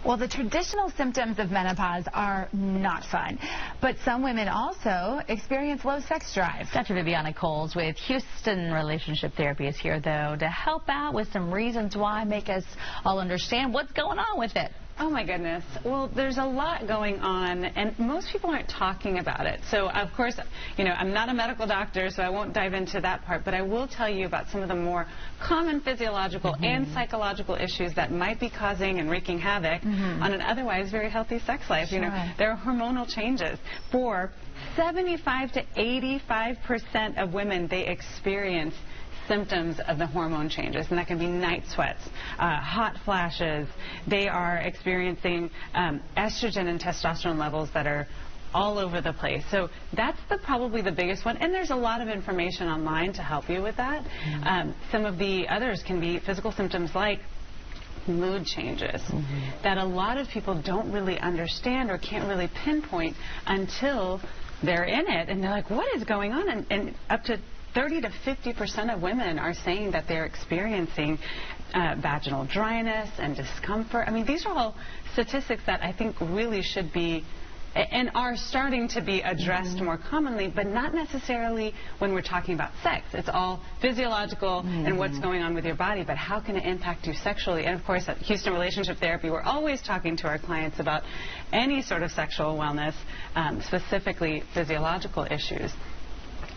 Well, the traditional symptoms of menopause are not fun, but some women also experience low sex drive. Dr. Viviana with Houston Relationship Therapy is here, though, to help out with some reasons why, make us all understand what's going on with it. Oh, my goodness. Well, there's a lot going on, and most people aren't talking about it. So, of course, you know, I'm not a medical doctor, so I won't dive into that part, but I will tell you about some of the more common physiological and psychological issues that might be causing and wreaking havoc on an otherwise very healthy sex life. You know, there are hormonal changes. For 75 to 85% of women, they experience symptoms of the hormone changes, and that can be night sweats, hot flashes. They are experiencing estrogen and testosterone levels that are all over the place. So that's probably the biggest one, and there's a lot of information online to help you with that. Some of the others can be physical symptoms like mood changes that a lot of people don't really understand or can't really pinpoint until they're in it, and they're like, what is going on? And up to 30 to 50% of women are saying that they're experiencing vaginal dryness and discomfort. I mean, these are all statistics that I think really should be and are starting to be addressed more commonly, but not necessarily when we're talking about sex. It's all physiological and what's going on with your body, but how can it impact you sexually? And of course, at Houston Relationship Therapy, we're always talking to our clients about any sort of sexual wellness, specifically physiological issues.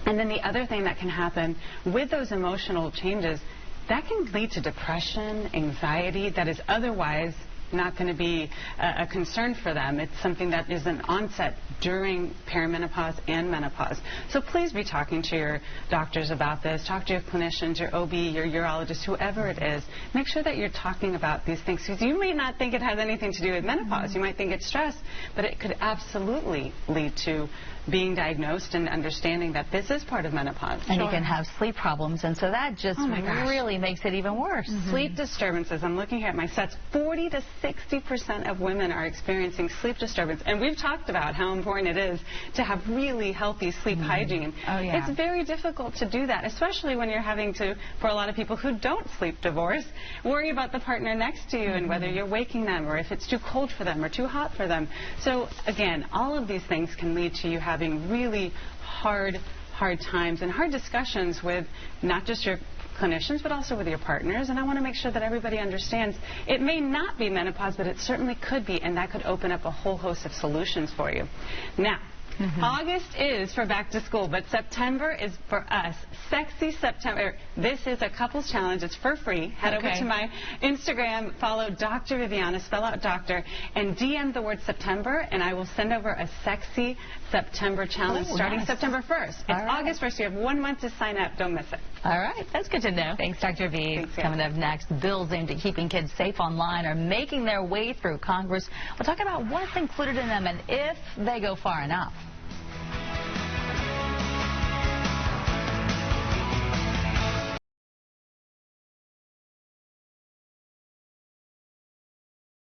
And then the other thing that can happen with those emotional changes, that can lead to depression, anxiety that is otherwise not going to be a concern for them. It's something that is an onset during perimenopause and menopause. So please be talking to your doctors about this. Talk to your clinicians, your OB, your urologist, whoever it is. Make sure that you're talking about these things, because you may not think it has anything to do with menopause. You might think it's stress, but it could absolutely lead to being diagnosed and understanding that this is part of menopause. And you can have sleep problems, and so that just really makes it even worse. Sleep disturbances. I'm looking here at my stats. 40 to 60% of women are experiencing sleep disturbance, and we've talked about how important it is to have really healthy sleep hygiene. It's very difficult to do that, especially when you're having to, for a lot of people who don't sleep divorce, worry about the partner next to you and whether you're waking them or if it's too cold for them or too hot for them. So again, all of these things can lead to you having really hard times and hard discussions with not just your clinicians, but also with your partners. And I want to make sure that everybody understands it may not be menopause, but it certainly could be, and that could open up a whole host of solutions for you. Now, August is for back to school, but September is for us. Sexy September. This is a couples challenge. It's for free. Head over to my Instagram, follow Dr. Viviana, spell out doctor, and DM the word September, and I will send over a Sexy September challenge starting September 1st. It's August 1st. You have 1 month to sign up. Don't miss it. All right. That's good to know. Thanks, Dr. V. Thanks, Coming up next, bills aimed at keeping kids safe online are making their way through Congress. We'll talk about what's included in them and if they go far enough.